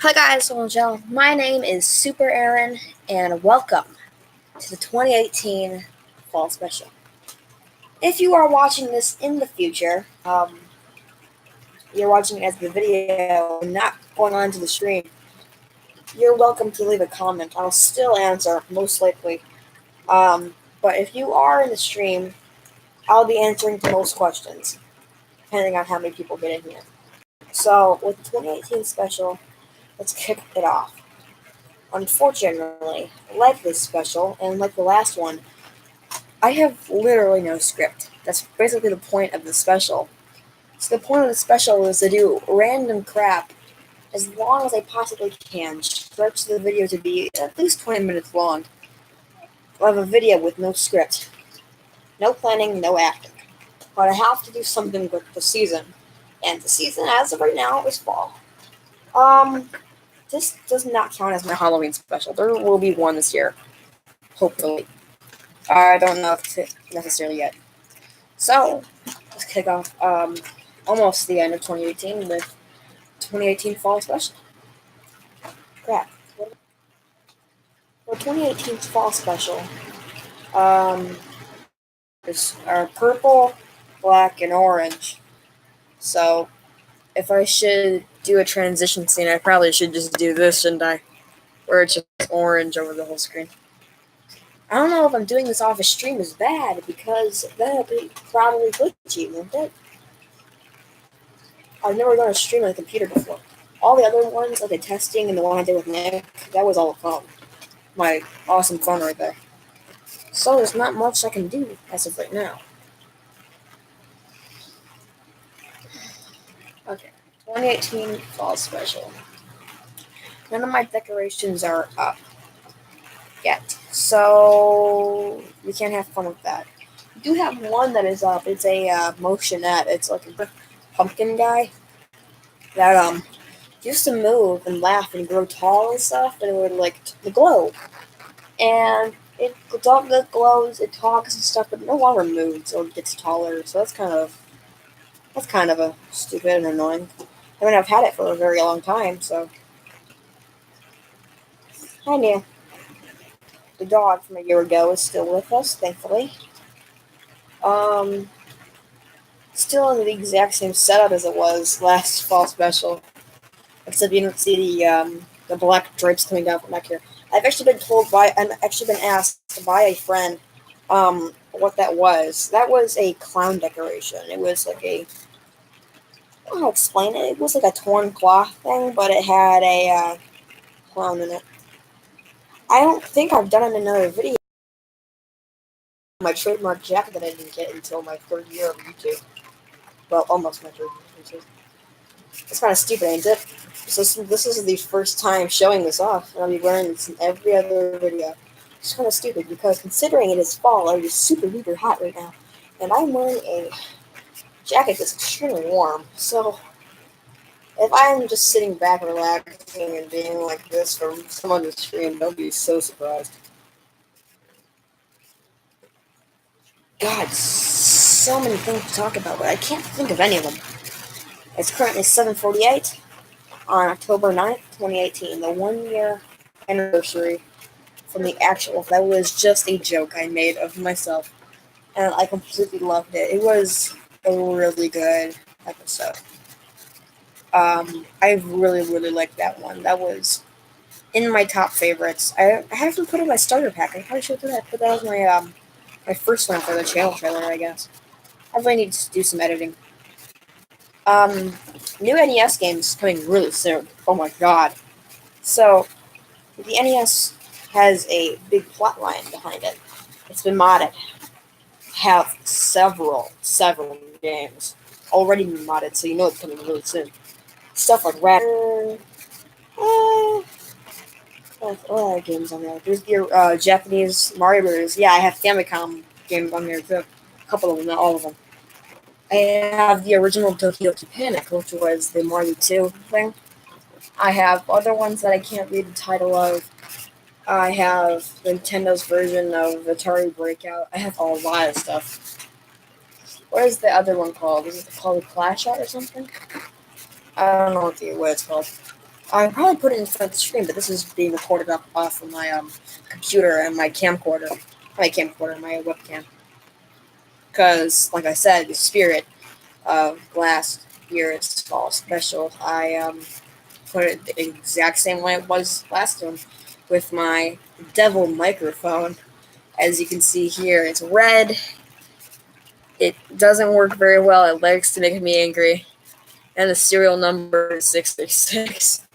Hi guys, my name is Super Aaron, and welcome to the 2018 Fall Special. If you are watching this in the future, you're watching it as the video, not going on to the stream, you're welcome to leave a comment. I'll still answer, most likely. But if you are in the stream, I'll be answering to most questions, depending on how many people get in here. So, with the 2018 special, let's kick it off. Unfortunately, like this special, and like the last one, I have literally no script. That's basically the point of the special. So the point of the special is to do random crap as long as I possibly can. Stretch the video to be at least 20 minutes long. I have a video with no script. No planning, no acting. But I have to do something with the season. And the season, as of right now, is fall. This does not count as my Halloween special. There will be one this year. Hopefully. I don't know if it's necessarily yet. So, let's kick off almost the end of 2018 with 2018 Fall Special. Crap. For 2018's Fall Special, there's purple, black, and orange. So, if I should do a transition scene, I probably should just do this, shouldn't I? Where it's just orange over the whole screen. I don't know if I'm doing this off a stream is bad, because that'll be probably glitchy, won't it? I've never done a stream on a computer before. All the other ones, like the testing and the one I did with Nick, that was all a phone. My awesome phone right there. So there's not much I can do as of right now. Okay, 2018 Fall Special. None of my decorations are up yet, so we can't have fun with that. We do have one that is up. It's a motionette. It's like a pumpkin guy that used to move and laugh and grow tall and stuff, and it would like glow. And it glows, it talks and stuff, but no longer moves or gets taller. So that's kind of a stupid and annoying. I mean, I've had it for a very long time, so I knew. The dog from a year ago is still with us, thankfully. Um, Still in the exact same setup as it was last fall special, except you don't see the black drapes coming down from back here. I've actually been asked by a friend, what that was. That was a clown decoration. It was like I don't know how to explain it. It was like a torn cloth thing, but it had a clown in it. I don't think I've done it in another video. My trademark jacket that I didn't get until my third year of YouTube. Well, almost my third year of YouTube. It's kind of stupid, ain't it? So this is the first time showing this off, and I'll be wearing this in every other video. It's kind of stupid because considering it is fall, it is super duper hot right now, and I'm wearing a jacket that's extremely warm. So if I'm just sitting back relaxing and being like this for someone to stream, they'll be so surprised. God, so many things to talk about, but I can't think of any of them. It's currently 7:48 on October 9th, 2018, the 1 year anniversary from the actual. That was just a joke I made of myself, and I completely loved it. It was a really good episode. I really, really liked that one. That was in my top favorites. I haven't put in my starter pack. I probably should do that. Put that as my first one for the channel trailer, I guess. I really need to do some editing. New NES games coming really soon. Oh my god. So, the NES has a big plot line behind it. It's been modded. Have several games already been modded, so you know it's coming really soon. Stuff like Raptor. What other games on there? There's your Japanese Mario Brothers. Yeah, I have Famicom games on there too. A couple of them, not all of them. I have the original Tokyo Panic, which was the Mario 2 thing. I have other ones that I can't read the title of. I have Nintendo's version of Atari Breakout. I have a lot of stuff. What is the other one called? Is it called Clash Out or something? I don't know what it's called. I probably put it in front of the screen, but this is being recorded up off of my computer and my camcorder. My webcam. Because, like I said, the spirit of last year's fall special, I put it the exact same way it was last time with my devil microphone. As you can see here, it's red. It doesn't work very well. It likes to make me angry. And the serial number is 636.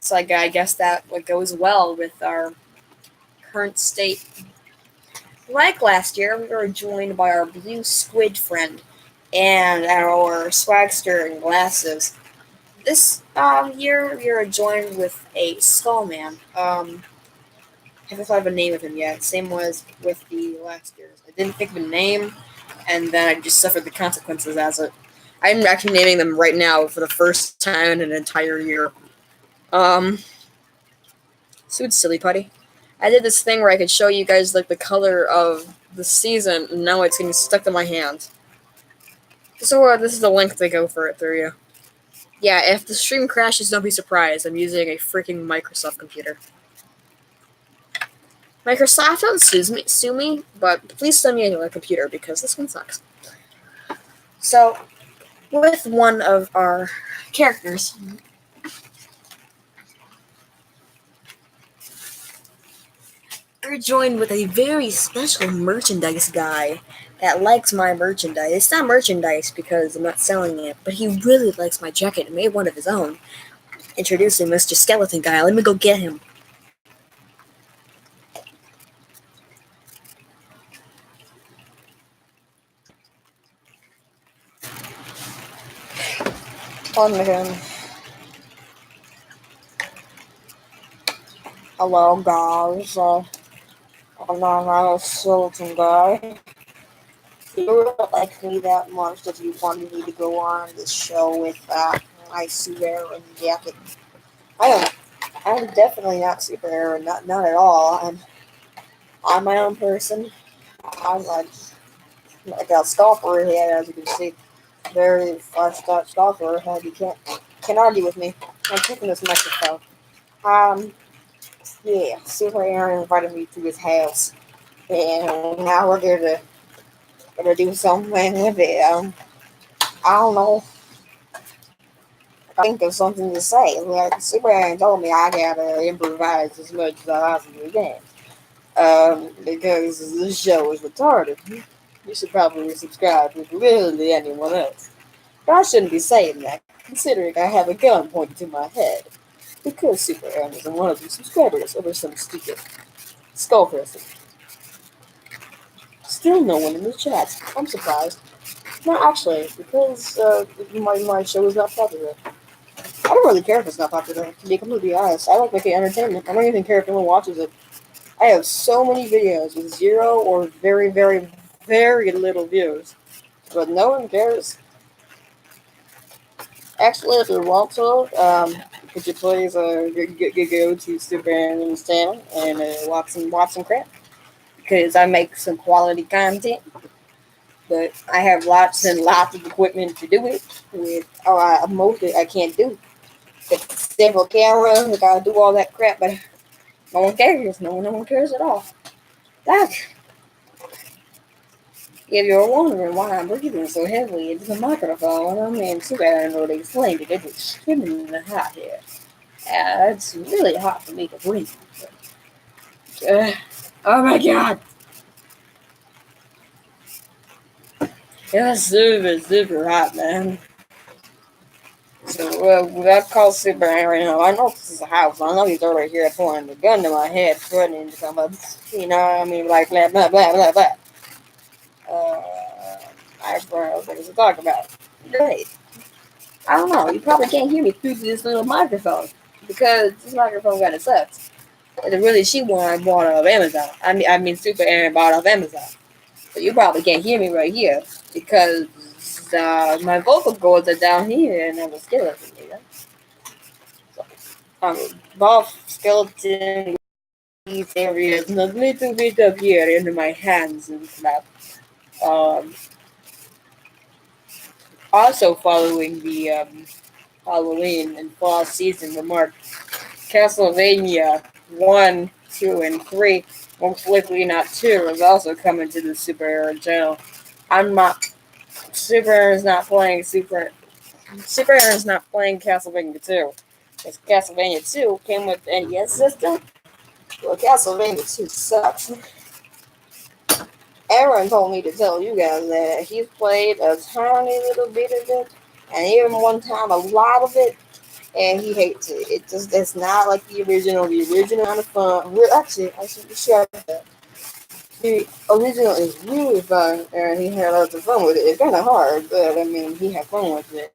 So I guess that what goes well with our current state. Like last year, we were joined by our blue squid friend and our swagster and glasses. This year, we are joined with a skull man. Haven't thought of a name of him yet. Same was with the last year's. I didn't think of a name, and then I just suffered the consequences as it. I'm actually naming them right now for the first time in an entire year. So it's silly putty. I did this thing where I could show you guys like the color of the season, and now it's getting stuck to my hand. So this is the link to go for it through you. Yeah, if the stream crashes, don't be surprised. I'm using a freaking Microsoft computer. Microsoft, don't sue me, but please send me a new computer because this one sucks. So, with one of our characters, we're joined with a very special merchandise guy that likes my merchandise. It's not merchandise because I'm not selling it, but he really likes my jacket and made one of his own. Introducing Mr. Skeleton Guy. Let me go get him. On him. Hello, guys. I'm not a skeleton guy. You don't like me that much that you wanted me to go on this show with my superhero jacket. I'm definitely not superhero, not at all. I'm my own person. I'm like a scalper head, as you can see. Very fleshed out scalper head. You can't argue with me. I'm taking this microphone. Yeah, Super Aaron invited me to his house, and now we're gonna do something with it. I don't know. I think of something to say. Like Super Aaron told me I gotta improvise as much as I possibly can. Because this show is retarded. You should probably subscribe to literally anyone else. But I shouldn't be saying that, considering I have a gun pointed to my head. Because Super Aaron isn't one of the subscribers over some stupid skull person. Still no one in the chat. I'm surprised. No, actually, because my show is not popular. I don't really care if it's not popular, to be completely honest. I like making entertainment. I don't even care if anyone watches it. I have so many videos with zero or very, very, very little views. But no one cares. Actually, if you want to, could you please go to Super Aaron's channel and watch some crap? Because I make some quality content. But I have lots and lots of equipment to do it with. Mostly I can't do. Got several cameras, I gotta do all that crap, but no one cares. No one cares at all. That, if you're wondering why I'm breathing so heavily into the microphone, I mean, Super Aaron already explained it. It was extremely hot here. It's really hot for me to breathe. Oh my god! It's super, super hot, man. So, that calls Super Aaron. I know this is a house. I know he's over here pointing the gun to my head, threatening to come up. You know what I mean? Like, blah, blah, blah, blah, blah. I forgot what I was going to talk about. Great. I don't know. You probably can't hear me through this little microphone because this microphone kind of sucks. It's really cheap one I bought off Amazon. I mean, Super Aaron bought off Amazon. So you probably can't hear me right here because my vocal cords are down here and I'm a skeleton, you know? So, I'm a buff skeleton. These areas, and a little bit up here into my hands and stuff. Also following the Halloween and fall season remarked Castlevania 1, 2, and 3, most likely not 2, is also coming to the Super Era channel. I'm not. Super Era is not playing Super Era is not playing Castlevania 2. Because Castlevania 2 came with the NES system. Well, Castlevania 2 sucks. Aaron told me to tell you guys that he's played a tiny little bit of it, and even one time a lot of it, and he hates it. It's not like the original. The original kind of fun. Actually, I should be sure of that. The original is really fun, and he had lots of fun with it. It's kind of hard, but I mean, he had fun with it.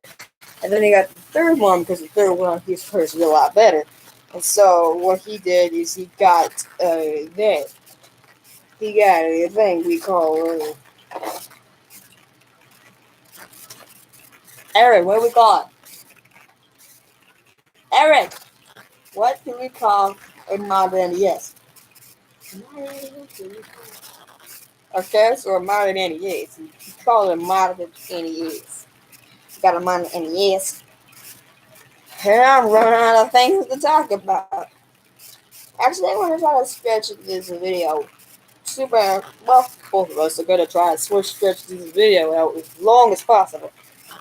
And then he got the third one because the third one he's first a lot better. And so what he did is he got that. He got a thing we call Aaron. What do we call it? Aaron, what do we call a modern NES? A first or a modern NES? We call it a modern NES. Got a modern NES. And I'm running out of things to talk about. Actually, I want to try to stretch this video super well. Both of us are gonna try to stretch this video out as long as possible.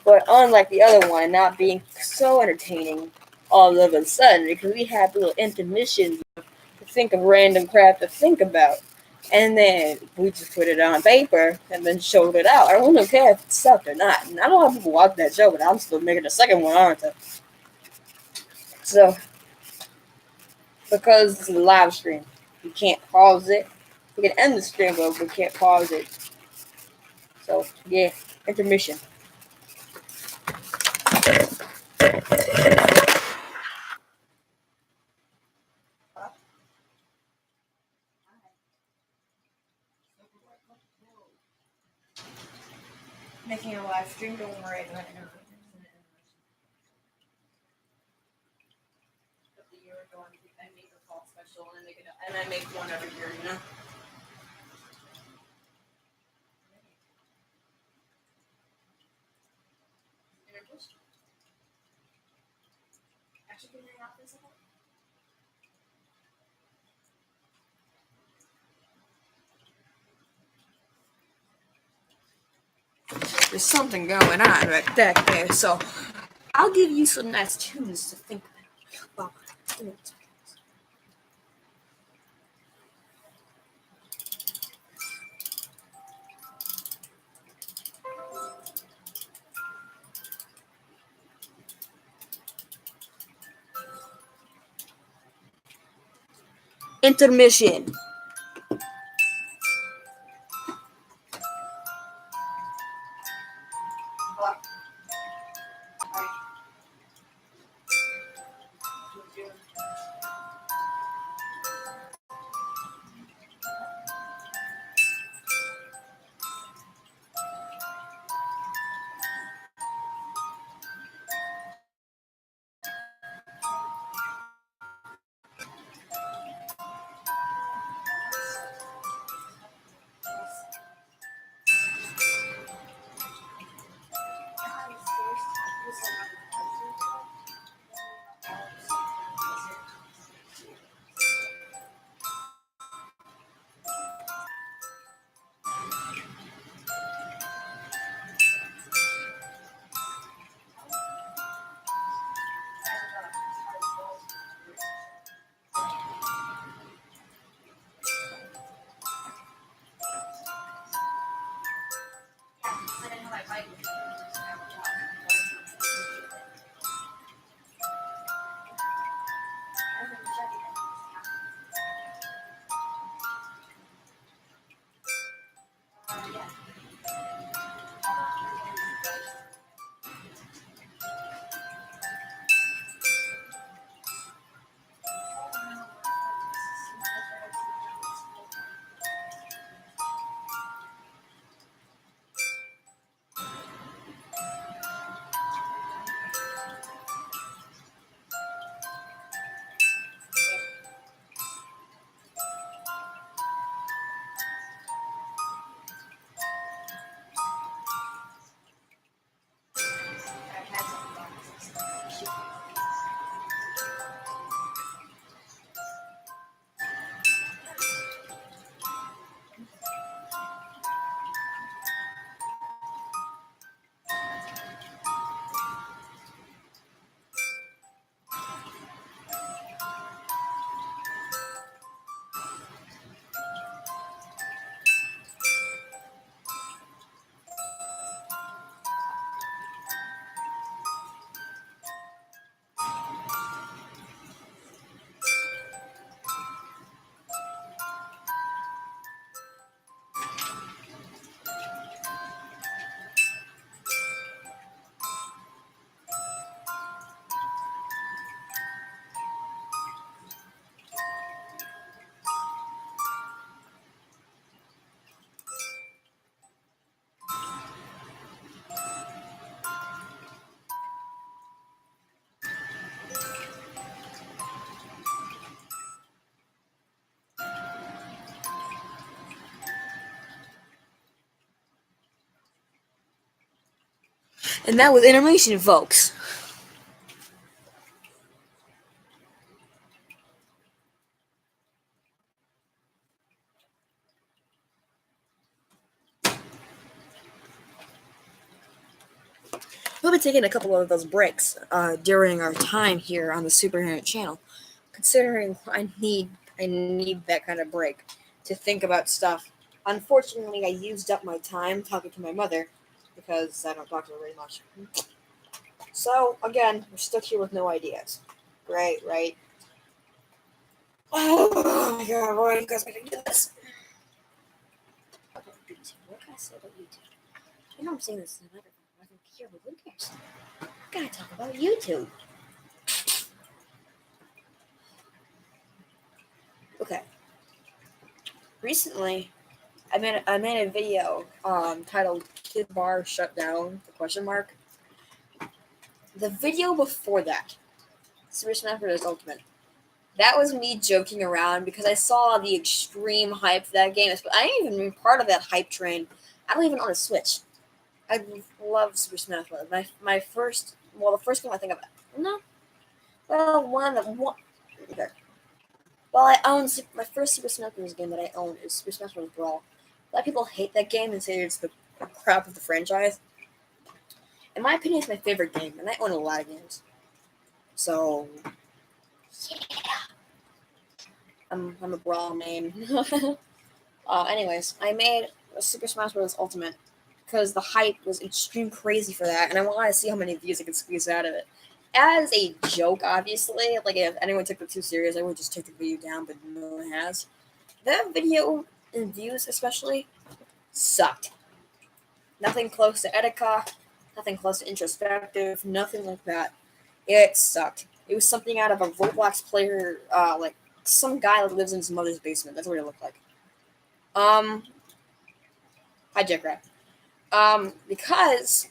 But unlike the other one, not being so entertaining all of a sudden, because we had little intermissions to think of random crap to think about. And then we just put it on paper and then showed it out. I don't know if it sucked or not. And I don't know if people watch that show, but I'm still making a second one, aren't I? So, because it's a live stream, you can't pause it. You can end the stream, but we can't pause it. So, yeah, intermission. Making a live stream, don't worry about it. The year ago, I make a fall special, and I make one every year, you know? Actually, can I have this? There's something going on right back there, so I'll give you some nice tunes to think about. Intermission. And that was intermission, folks. We'll be taking a couple of those breaks during our time here on the Superhero channel, considering I need that kind of break to think about stuff. Unfortunately, I used up my time talking to my mother because I don't talk to her very much. So again, we're stuck here with no ideas. Right, right. Oh my god, why are you guys gonna do this? About YouTube. What can I say about YouTube? You know I'm saying this in another I don't care, but who cares? I gotta talk about YouTube. Okay. Recently, I made a video titled "Kid Bar Shut Down?" The question mark. The video before that, Super Smash Bros. Ultimate. That was me joking around because I saw the extreme hype for that game. I ain't even been part of that hype train. I don't even own a Switch. I love Super Smash Bros. My first, the first game I think of, no, well, okay. Well, I own my first Super Smash Bros. Game that I own is Super Smash Bros. Brawl. A lot of people hate that game and say it's the crap of the franchise. In my opinion, it's my favorite game, and I own a lot of games. So, yeah, I'm a Brawl main. Anyways, I made a Super Smash Bros. Ultimate because the hype was extreme crazy for that, and I wanted to see how many views I could squeeze out of it. As a joke, obviously, like if anyone took it too serious, I would just take the video down, but no one has. That video and views, especially, sucked. Nothing close to Etika, nothing close to introspective, nothing like that. It sucked. It was something out of a Roblox player, like some guy that lives in his mother's basement. That's what it looked like. Hi, Jackrat. Because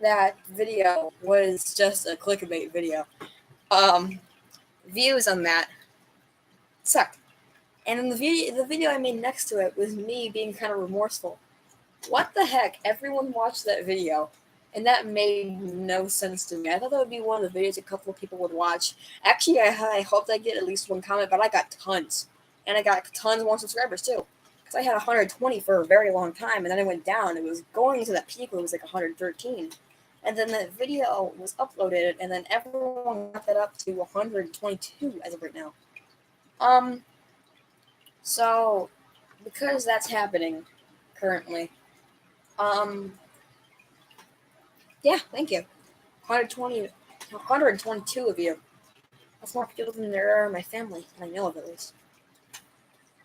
that video was just a clickbait video. Views on that sucked. And in the video I made next to it was me being kind of remorseful. What the heck? Everyone watched that video, and that made no sense to me. I thought that would be one of the videos a couple of people would watch. Actually, I hoped I'd get at least one comment, but I got tons. And I got tons more subscribers, too. Because I had 120 for a very long time, and then it went down. It was going to that peak where it was like 113. And then the video was uploaded, and then everyone got that up to 122 as of right now. So, because that's happening currently, yeah, thank you. 122 of you. That's more people than there are in my family, that I know of at least.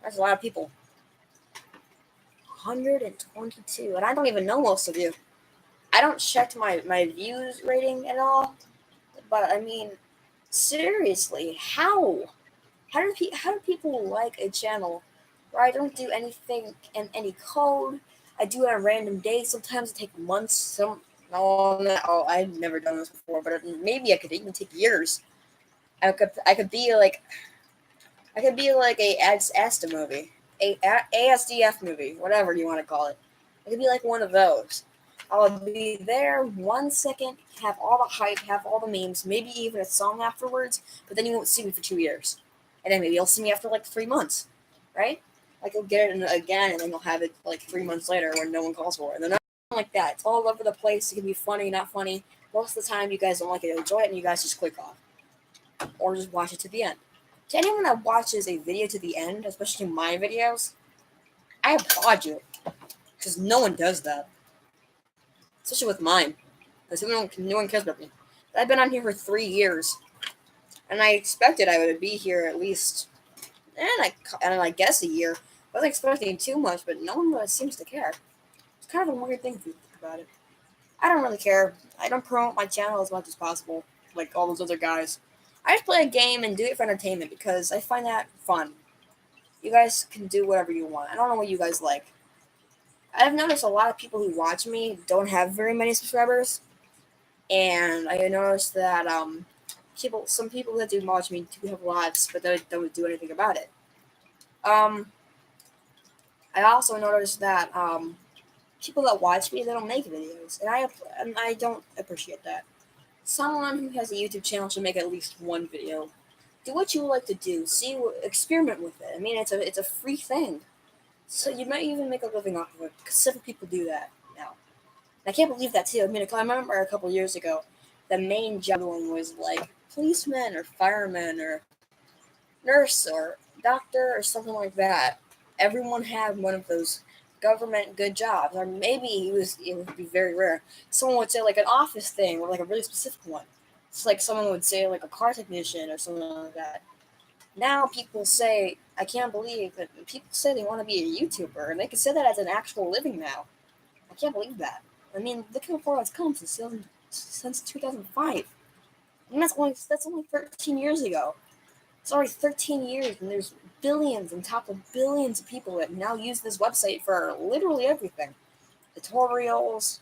That's a lot of people. 122, and I don't even know most of you. I don't check my views rating at all, but I mean, seriously, how? How do people like a channel where I don't do anything in any code? I do it on random days. Sometimes it takes months. I've never done this before, but maybe I could even take years. I could be like a ASDA movie, a ASDF movie, whatever you want to call it. I could be like one of those. I'll be there 1 second, have all the hype, have all the memes, maybe even a song afterwards, but then you won't see me for 2 years. And then maybe you'll see me after like 3 months, right? Like you'll get it again, and then you'll have it like 3 months later when no one calls for it. And then nothing like that. It's all over the place. It can be funny, not funny. Most of the time, you guys don't like it, enjoy it, and you guys just click off. Or just watch it to the end. To anyone that watches a video to the end, especially my videos, I applaud you. Because no one does that. Especially with mine. Because no one cares about me. I've been on here for 3 years. And I expected I would be here at least, I guess a year. I wasn't expecting too much, but no one really seems to care. It's kind of a weird thing if you think about it. I don't really care. I don't promote my channel as much as possible, like all those other guys. I just play a game and do it for entertainment because I find that fun. You guys can do whatever you want. I don't know what you guys like. I've noticed a lot of people who watch me don't have very many subscribers, and I noticed that some people that do watch me do have lots, but they don't do anything about it. Um, I also noticed that people that watch me they don't make videos, and I don't appreciate that. Someone who has a YouTube channel should make at least one video. Do what you like to do. Experiment with it. I mean, it's a free thing, so you might even make a living off of it. Because several people do that now. And I can't believe that too. I mean, I remember a couple years ago, the main job one was like policeman or fireman or nurse or doctor or something like that. Everyone had one of those government good jobs, or maybe it would be very rare. Someone would say like an office thing or like a really specific one. It's like someone would say like a car technician or something like that. Now people say, I can't believe that people say they want to be a YouTuber and they can say that as an actual living now. I can't believe that. I mean, look how far it's come since 2005. And that's only 13 years ago. It's already 13 years, and there's billions on top of billions of people that now use this website for literally everything. Tutorials,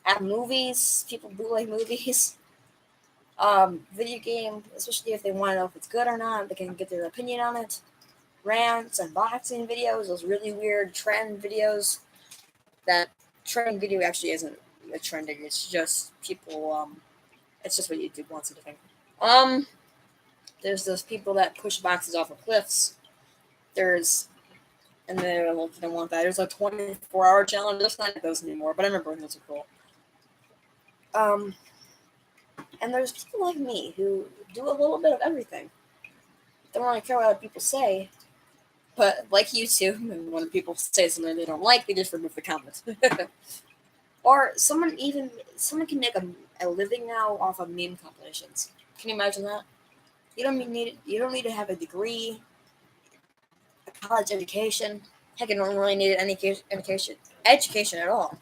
app movies, people bootleg movies, video game, especially if they want to know if it's good or not, they can get their opinion on it. Rants, unboxing videos, those really weird trend videos. That trend video actually isn't a trending, it's just people, it's just what YouTube wants you to think. There's those people that push boxes off of cliffs. And they don't want that. There's a 24-hour challenge. There's not those anymore, but I remember when those were cool. And there's people like me who do a little bit of everything. Don't really care what other people say, but like YouTube, and when people say something they don't like, they just remove the comments. Or someone can make a living now off of meme compilations. Can you imagine that? You don't need to have a degree, a college education. Heck, you don't really need any education at all.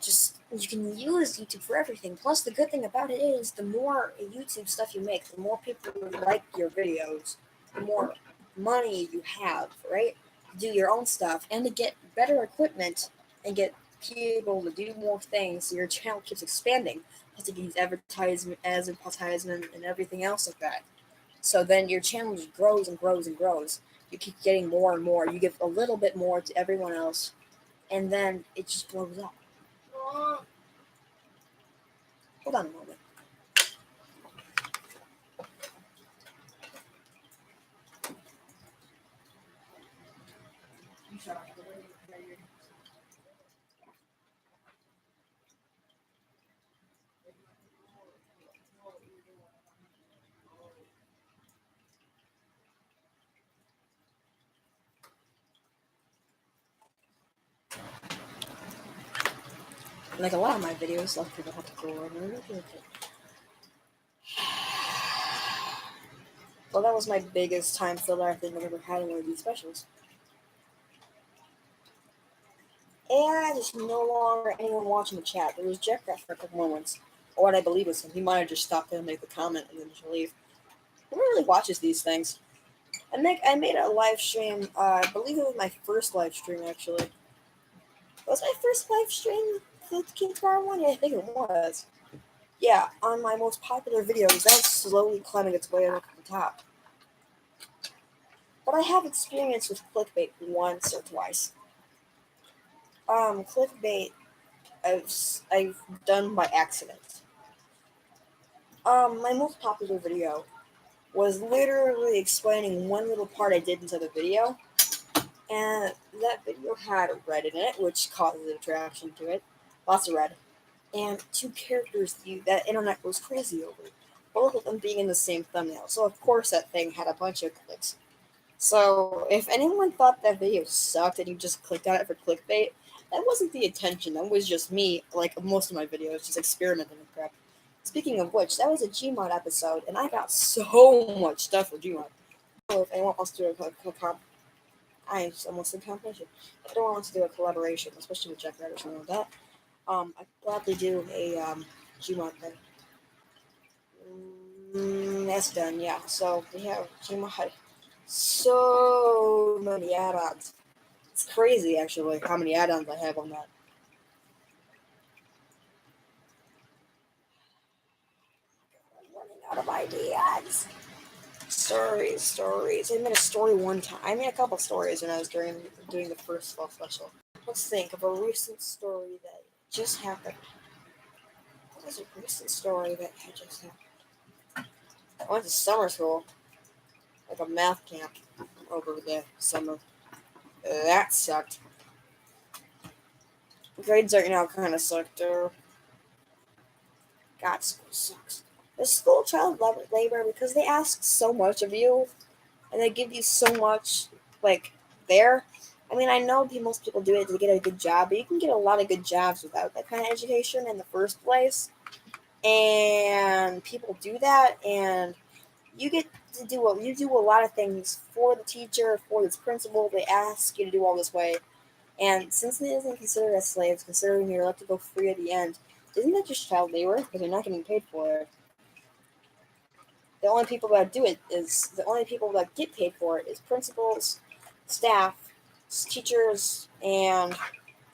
Just you can use YouTube for everything. Plus, the good thing about it is the more YouTube stuff you make, the more people like your videos, the more money you have, right? To do your own stuff and to get better equipment and get people to do more things so your channel keeps expanding. Plus, you can use advertisement and everything else like that. So then your channel just grows and grows and grows. You keep getting more and more. You give a little bit more to everyone else, and then it just blows up. Hold on a moment. Like a lot of my videos, a lot of people have to go over. Well, that was my biggest time filler I think I've ever had in one of these specials. And there's no longer anyone watching the chat. There was Jeffcraft for a couple moments. Or what I believe was him. He might have just stopped there and made the comment and then just leave. Who really watches these things? I made a live stream. I believe it was my first live stream, actually. Was my first live stream the King Star one? Yeah, I think it was. Yeah, on my most popular videos, that's slowly climbing its way up to the top. But I have experience with clickbait once or twice. Clickbait I've done by accident. My most popular video was literally explaining one little part I did inside the video, and that video had red in it, which causes attraction to it. Lots of red. And two characters that internet goes crazy over. Both of them being in the same thumbnail. So of course that thing had a bunch of clicks. So if anyone thought that video sucked and you just clicked on it for clickbait, that wasn't the intention. That was just me, like most of my videos, just experimenting with crap. Speaking of which, that was a Gmod episode, and I got so much stuff for Gmod. So if anyone wants to do I almost said competition. If anyone wants to do a collaboration, especially with Jack Red or something like that, I'd gladly do a Gmod thing. That's done, yeah. So we have Gmod. So many add-ons. It's crazy, actually, how many add-ons I have on that. I'm running out of ideas. Stories. I made a story one time. I made a couple stories when I was doing the first fall special. Let's think of a recent story that just happened. What was a recent story that had just happened? I went to summer school, like a math camp over the summer. That sucked. Grades right now kind of suck, too. God, school sucks. The school child labor, because they ask so much of you, and they give you so much, like, there. I mean, I know most people do it to get a good job, but you can get a lot of good jobs without that kind of education in the first place. And people do that, and you get to do a lot of things for the teacher, for this principal. They ask you to do all this way. And since it isn't considered as slaves, considering you're allowed to go free at the end, isn't that just child labor? Because you're not getting paid for it. The only people that get paid for it is principals, staff, teachers, and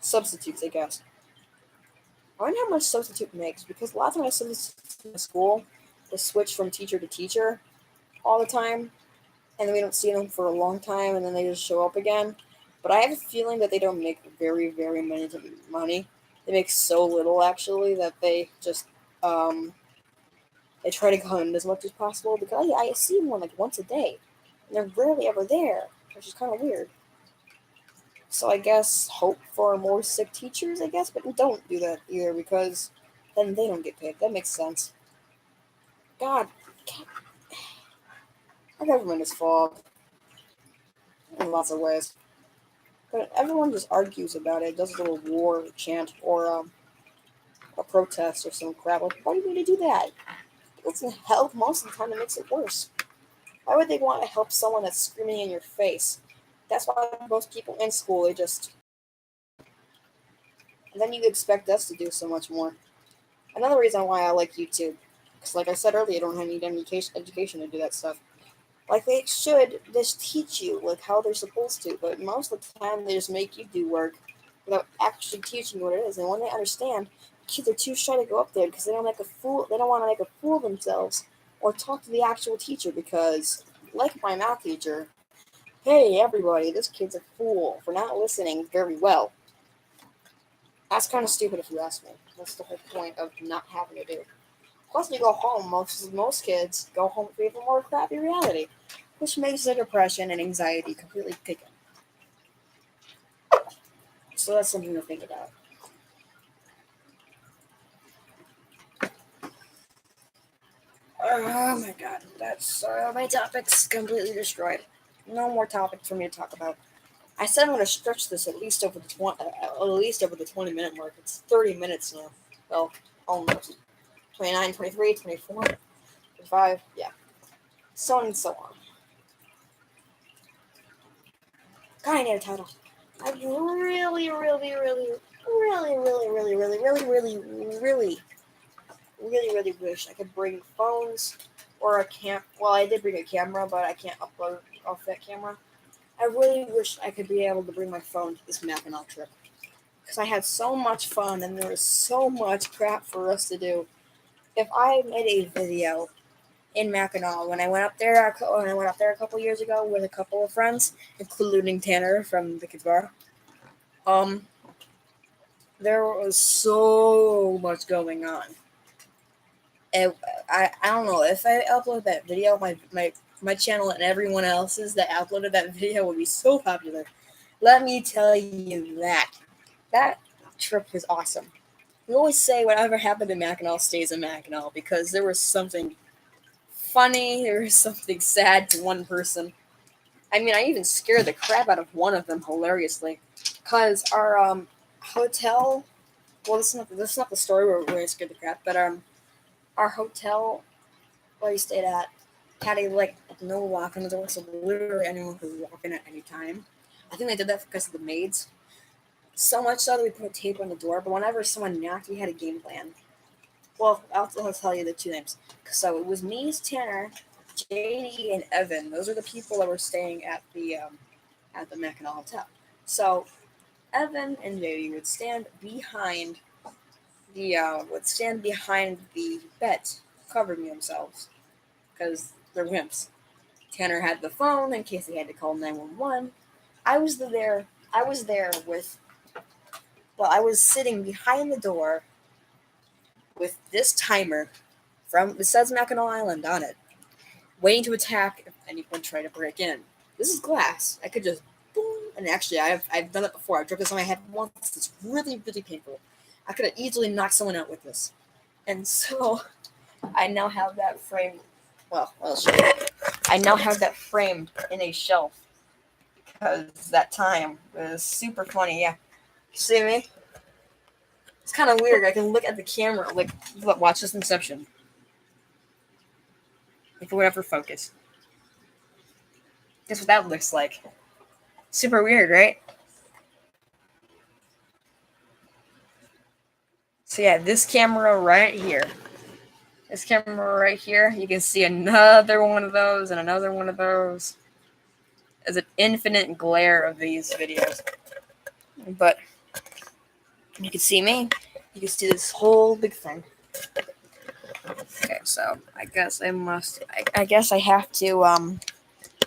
substitutes, I guess. I wonder how much substitute makes, because a lot of times substitutes in school, they switch from teacher to teacher all the time, and then we don't see them for a long time, and then they just show up again. But I have a feeling that they don't make very, very many money. They make so little, actually, that they just they try to come in as much as possible, because I see them like once a day, and they're rarely ever there, which is kind of weird. So I guess hope for more sick teachers, I guess, but don't do that either, because then they don't get paid. That makes sense. God, our government is flawed in lots of ways. But everyone just argues about it, does a little war chant or a protest or some crap. Like, why do you need to do that? It doesn't help. Most of the time, it makes it worse. Why would they want to help someone that's screaming in your face? That's why most people in school, they just. And then you expect us to do so much more. Another reason why I like YouTube. Because, like I said earlier, you don't need any education to do that stuff. Like, they should just teach you, like, how they're supposed to, but most of the time they just make you do work without actually teaching you what it is. And when they understand, kids are too shy to go up there because they don't want to make a fool of themselves or talk to the actual teacher, because, like my math teacher, hey, everybody, this kid's a fool for not listening very well. That's kind of stupid if you ask me. That's the whole point of not having to do. Plus, when you go home, most kids go home with even more crappy reality, which makes the depression and anxiety completely kick in. So that's something to think about. Oh my god, that's my topic's completely destroyed. No more topics for me to talk about. I said I'm going to stretch this at least over the 20-minute mark. It's 30 minutes now. Well, almost 29, 23, 24, 25. Yeah, so on and so on. God, I need a title. I really, really, really, really, really, really, really, really, really, really, really wish I could bring phones, or I can't. Well, I did bring a camera, but I can't upload off that camera. I really wish I could be able to bring my phone to this Mackinac trip, because I had so much fun and there was so much crap for us to do. If I made a video in Mackinac when I went up there a couple years ago with a couple of friends, including Tanner from the Kids Bar, there was so much going on. And I don't know if I upload that video, my channel and everyone else's that uploaded that video would be so popular. Let me tell you that trip was awesome. We always say whatever happened in Mackinac stays in Mackinac because there was something funny, there was something sad to one person. I mean, I even scared the crap out of one of them hilariously, cause our hotel. Well, this is not the story where I scared the crap, but our hotel where we stayed at had a no lock on the door, so literally anyone could walk in at any time. I think they did that because of the maids. So much so that we put tape on the door, but whenever someone knocked, we had a game plan. Well, I'll tell you the two names. So it was me, Tanner, JD, and Evan. Those are the people that were staying at the Mackinac Hotel. So Evan and JD would stand behind the bed, covering themselves because they're wimps. Tanner had the phone in case he had to call 911. I was there. I was there with. Well, I was sitting behind the door with this timer from it says Mackinac Island on it, waiting to attack if anyone tried to break in. This is glass. I could just boom, and actually, I've done it before. I've dropped this on my head once. It's really really painful. I could have easily knocked someone out with this, and so I now have that framed. Well, I'll show you. I now have that framed in a shelf because that time was super funny. Yeah, see me? It's kind of weird. I can look at the camera, like watch this Inception. If it would ever focus. Guess what that looks like. Super weird, right? So yeah, this camera right here. This camera right here, you can see another one of those and another one of those. There's an infinite glare of these videos. But you can see me. You can see this whole big thing. Okay, so I guess I guess I have to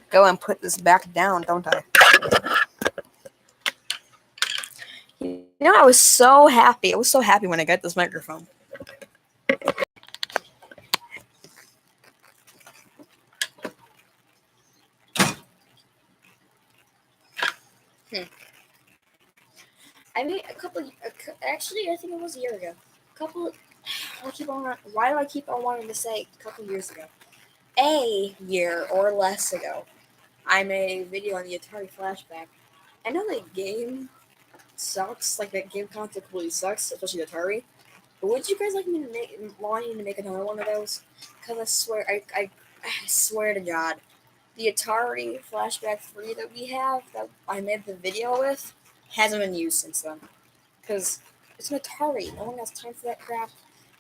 go and put this back down, don't I? You know, I was so happy. I was so happy when I got this microphone. I made actually, I think it was a year ago. Why do I keep on wanting to say a couple years ago? A year or less ago, I made a video on the Atari Flashback. I know that game sucks, like that game concept completely sucks, especially Atari. But would you guys like me to make another one of those? Because I swear to God, the Atari Flashback 3 that we have, that I made the video with, hasn't been used since then. Because it's an Atari. No one has time for that crap.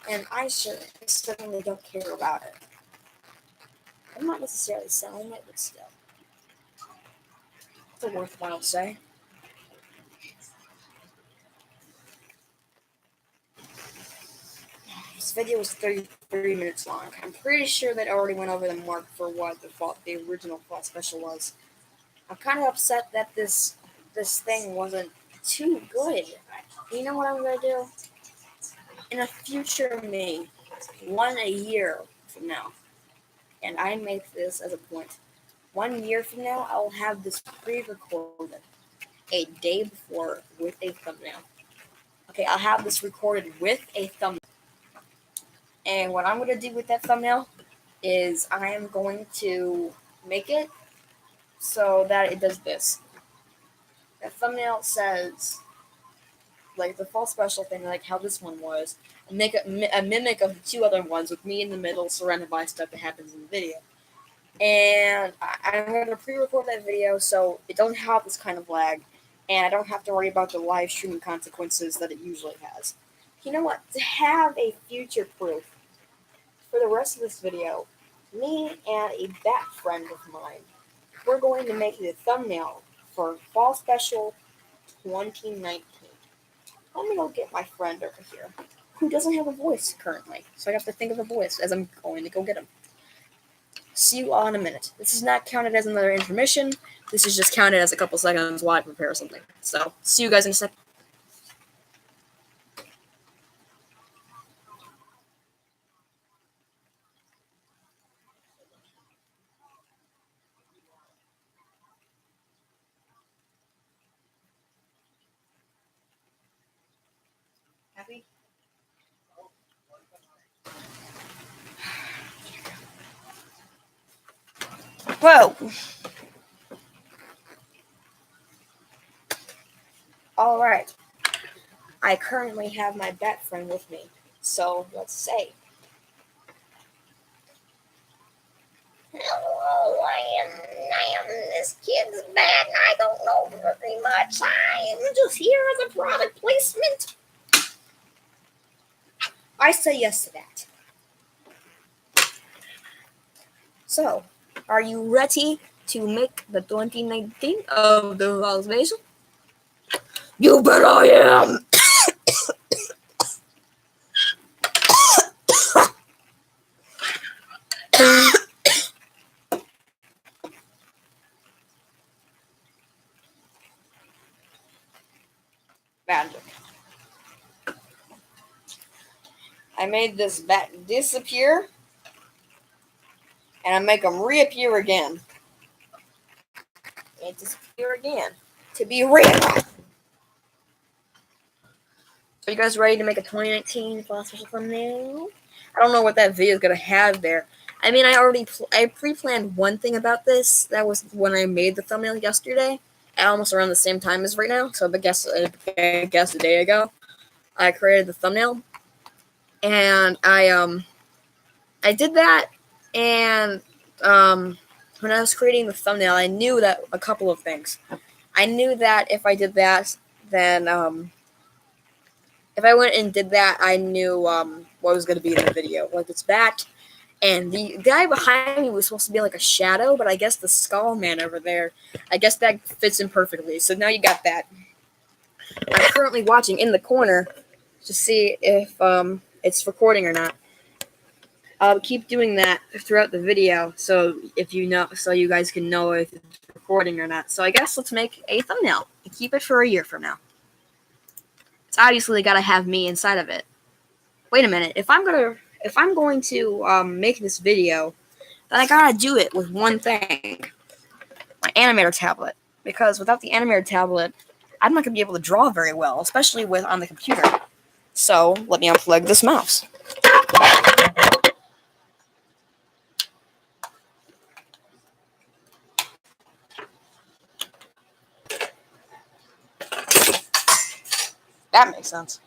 And I certainly don't care about it. I'm not necessarily selling it, but still. It's a worthwhile say. This video was 33 minutes long. I'm pretty sure that I already went over the mark for what the original fall special was. I'm kind of upset that this thing wasn't too good. You know what I'm gonna do? In a future me, a year from now, and I make this as a point. 1 year from now, I will have this pre-recorded a day before with a thumbnail. Okay, I'll have this recorded with a thumbnail. And what I'm going to do with that thumbnail is I am going to make it so that it does this. The thumbnail says, like the fall special thing, like how this one was, and make a mimic of the two other ones with me in the middle, surrounded by stuff that happens in the video. And I'm going to pre-record that video so it doesn't have this kind of lag, and I don't have to worry about the live streaming consequences that it usually has. You know what? To have a future proof for the rest of this video, me and a bat friend of mine, we're going to make the thumbnail for Fall Special 2019. Let me go get my friend over here, who doesn't have a voice currently, so I have to think of a voice as I'm going to go get him. See you all in a minute. This is not counted as another intermission. This is just counted as a couple seconds while I prepare something. So, see you guys in a second. happy? Whoa! Alright. I currently have my bat friend with me. So, let's say. Hello, I am this kid's bat. I don't know very much. I am just here as a product placement. I say yes to that. So, are you ready to make the 2019 of the Valsation? You bet I am! Magic. I made this bat disappear, and I make him reappear again. And disappear again. To be real. Are you guys ready to make a 2019 Fall Special thumbnail? I don't know what that video is going to have there. I mean, I pre-planned one thing about this. That was when I made the thumbnail yesterday. At almost around the same time as right now. So I guess a day ago, I created the thumbnail. And I did that, and when I was creating the thumbnail, I knew that a couple of things. I knew that if I did that, then if I went and did that, I knew what was going to be in the video. Like it's bat, and the guy behind me was supposed to be like a shadow, but I guess the skull man over there, I guess that fits in perfectly. So now you got that. I'm currently watching in the corner to see if it's recording or not. I'll keep doing that throughout the video, so you guys can know if it's recording or not. So I guess let's make a thumbnail and keep it for a year from now. It's obviously got to have me inside of it. Wait a minute. If I'm going to make this video, then I gotta do it with one thing: my animator tablet. Because without the animator tablet, I'm not gonna be able to draw very well, especially on the computer. So let me unplug this mouse. That makes sense.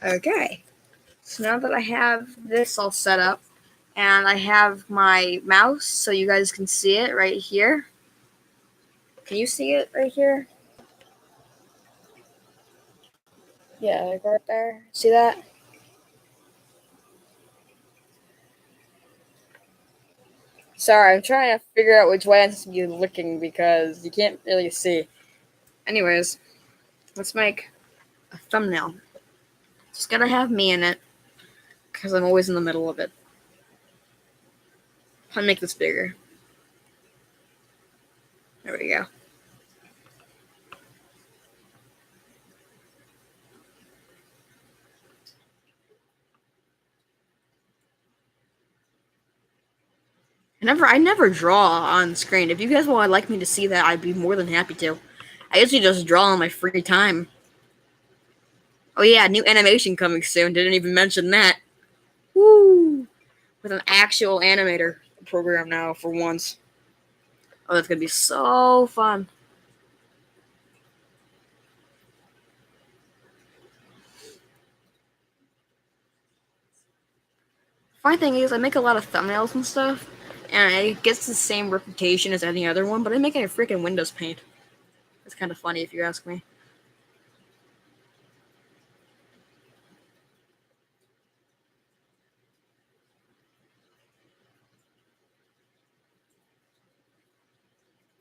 Okay. So now that I have this all set up, and I have my mouse so you guys can see it right here. Can you see it right here? Yeah, like right there. See that? Sorry, I'm trying to figure out which way I'm supposed to be looking because you can't really see. Anyways, let's make a thumbnail. Just gotta have me in it because I'm always in the middle of it. I'll make this bigger. There we go. I never draw on screen. If you guys would like me to see that, I'd be more than happy to. I usually just draw on my free time. Oh yeah, new animation coming soon. Didn't even mention that. Woo! With an actual animator program now for once. Oh, that's gonna be so fun. Funny thing is, I make a lot of thumbnails and stuff, and it gets the same reputation as any other one, but I make it in freaking Windows Paint. It's kind of funny if you ask me.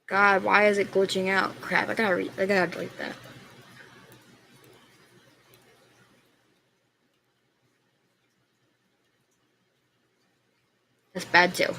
God, why is it glitching out? Crap, I gotta delete that. That's bad too.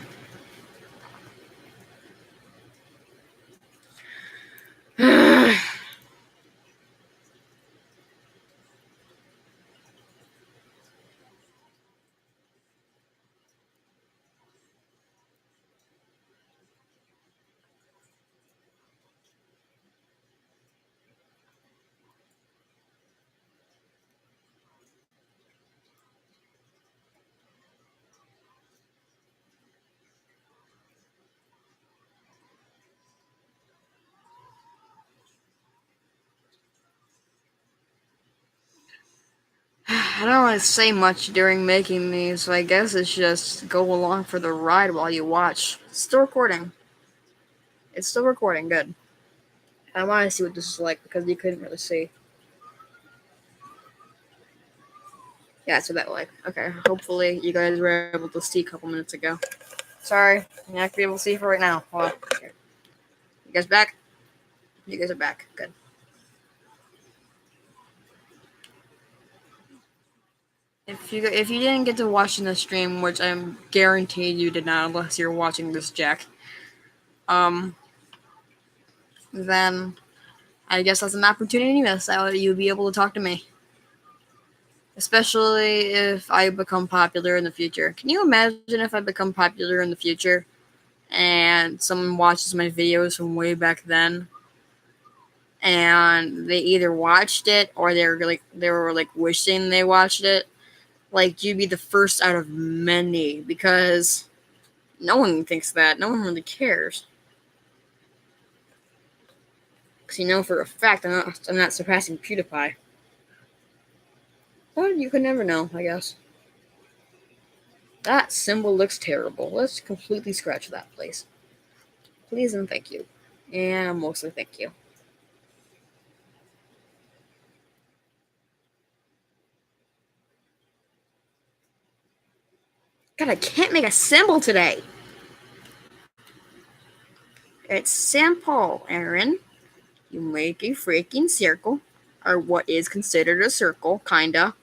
I don't want to say much during making these, so I guess it's just go along for the ride while you watch. It's still recording. It's still recording, good. I want to see what this is like because you couldn't really see. Yeah, that's what that like. Okay, hopefully you guys were able to see a couple minutes ago. Sorry, you're not gonna be able to see for right now. Well, okay. You guys back? You guys are back. Good. If you didn't get to watch in the stream, which I'm guaranteed you did not, unless you're watching this, Jack, then I guess that's an opportunity missed out. You'll be able to talk to me, especially if I become popular in the future. Can you imagine if I become popular in the future and someone watches my videos from way back then, and they either watched it or they were wishing they watched it? Like, you'd be the first out of many because no one thinks that. No one really cares. Because you know for a fact I'm not surpassing PewDiePie. But you could never know, I guess. That symbol looks terrible. Let's completely scratch that place. Please and thank you. And mostly thank you. God, I can't make a symbol today. It's simple, Aaron. You make a freaking circle, or what is considered a circle, kinda.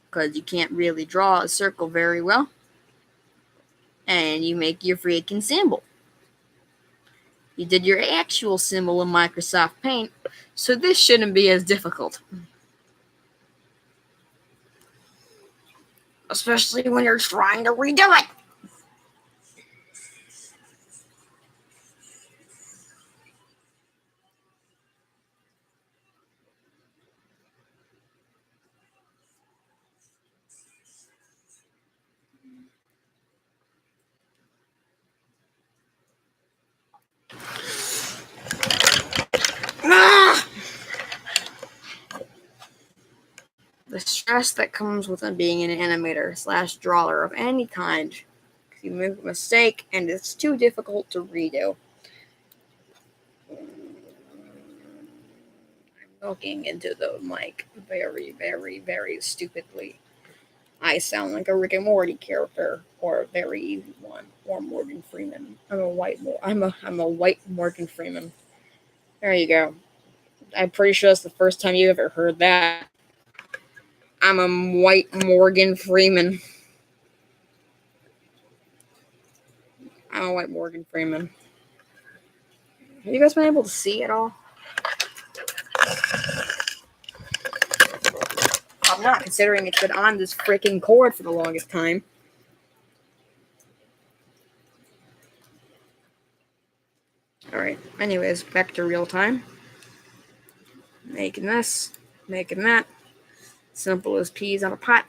Because you can't really draw a circle very well. And you make your freaking symbol. You did your actual symbol in Microsoft Paint, so this shouldn't be as difficult. Especially when you're trying to redo it. Ah! The stress that comes with being an animator / drawer of any kind. You make a mistake and it's too difficult to redo. I'm looking into the mic very, very, very stupidly. I sound like a Rick and Morty character, or a very easy one, or Morgan Freeman. I'm a white Morgan Freeman. There you go. I'm pretty sure that's the first time you ever heard that. I'm a white Morgan Freeman. I'm a white Morgan Freeman. Have you guys been able to see at all? I'm not, considering it's been on this freaking cord for the longest time. Alright, anyways, back to real time. Making this, making that. Simple as peas on a pot.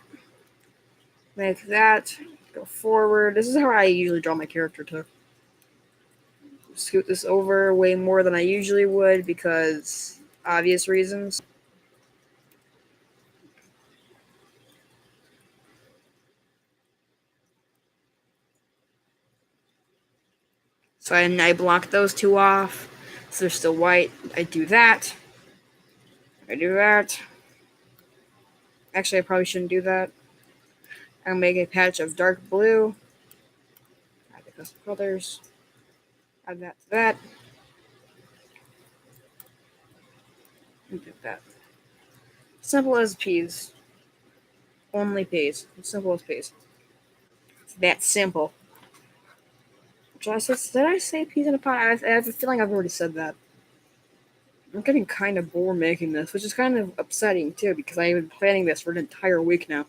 Make that. Go forward. This is how I usually draw my character too. Scoot this over way more than I usually would because obvious reasons. So I block those two off. So they're still white. I do that. I do that. Actually, I probably shouldn't do that. I'll make a patch of dark blue. Add the custom colors. Add that to that. And do that. Simple as peas. Only peas. Simple as peas. It's that simple. Did I say peas in a pot? I have a feeling I've already said that. I'm getting kind of bored making this, which is kind of upsetting too, because I've been planning this for an entire week now.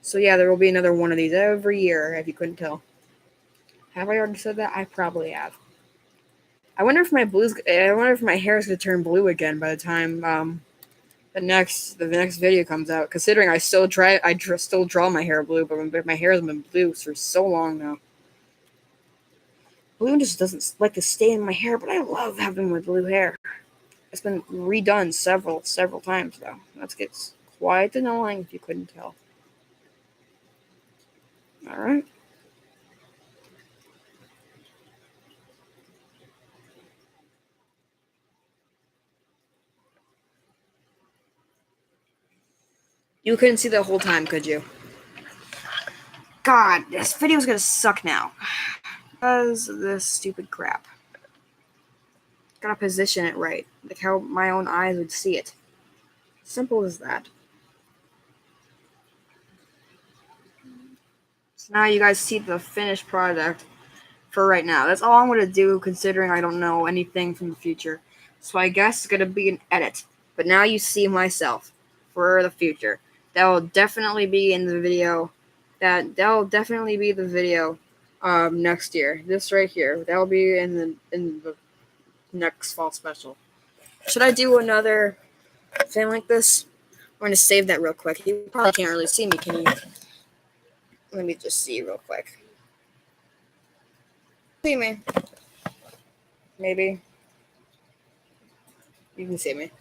So yeah, there will be another one of these every year, if you couldn't tell. Have I already said that? I probably have. I wonder if my hair is gonna turn blue again by the time the next video comes out. Considering I still draw my hair blue, but my hair has been blue for so long now. Blue just doesn't like to stay in my hair, but I love having my blue hair. It's been redone several times though. That gets quite annoying if you couldn't tell. Alright. You couldn't see the whole time, could you? God, this video's gonna suck now. Because of this stupid crap. Gotta position it right. Like how my own eyes would see it. Simple as that. So now you guys see the finished product for right now. That's all I'm gonna do considering I don't know anything from the future. So I guess it's gonna be an edit. But now you see myself for the future. That will definitely be in the video. That'll definitely be the video next year. This right here. That'll be in the next fall special. Should I do another thing like this? I'm gonna save that real quick. You probably can't really see me, can you? Let me just see real quick. See me. Maybe. You can see me.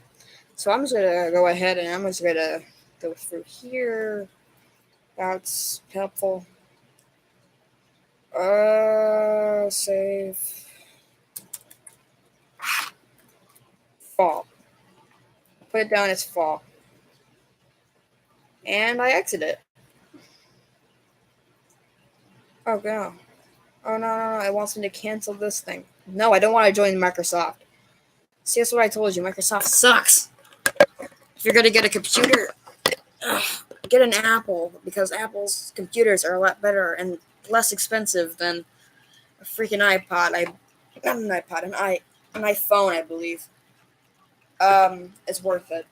So I'm just gonna go ahead and I'm just gonna go through here. That's helpful. Save. Fall. Put it down as fall. And I exit it. Oh no. Oh no, it wants me to cancel this thing. No, I don't want to join Microsoft. See, that's what I told you. Microsoft sucks. If you're gonna get a computer, get an Apple, because Apple's computers are a lot better and less expensive than a freaking iPod. Not an iPod, an iPhone, I believe. It's worth it.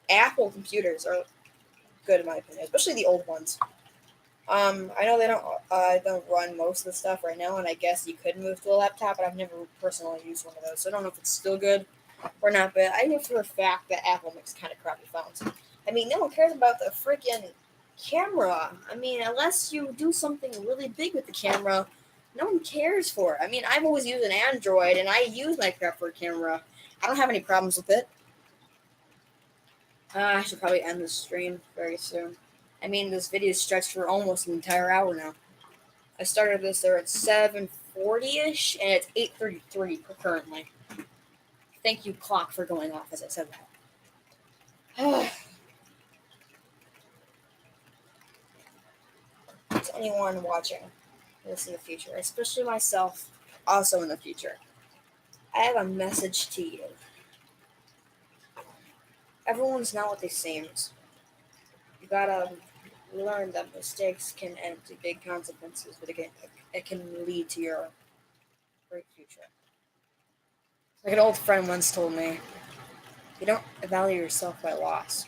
Apple computers are good in my opinion, especially the old ones. I know they don't run most of the stuff right now, and I guess you could move to a laptop, but I've never personally used one of those, so I don't know if it's still good or not. But I know for a fact that Apple makes kind of crappy phones. I mean, no one cares about the freaking camera. I mean, unless you do something really big with the camera, no one cares for it. I mean, I've always used an Android, and I use my crap for a camera. I don't have any problems with it. I should probably end the stream very soon. I mean, this video is stretched for almost an entire hour now. I started this there at 7:40ish, and it's 8:33 currently. Thank you, clock, for going off as I said that. To anyone watching this in the future, especially myself, also in the future, I have a message to you. Everyone's not what they seem. You gotta learn that mistakes can end to big consequences, but again, it can lead to your great future. Like an old friend once told me, you don't value yourself by loss,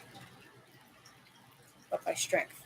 but by strength.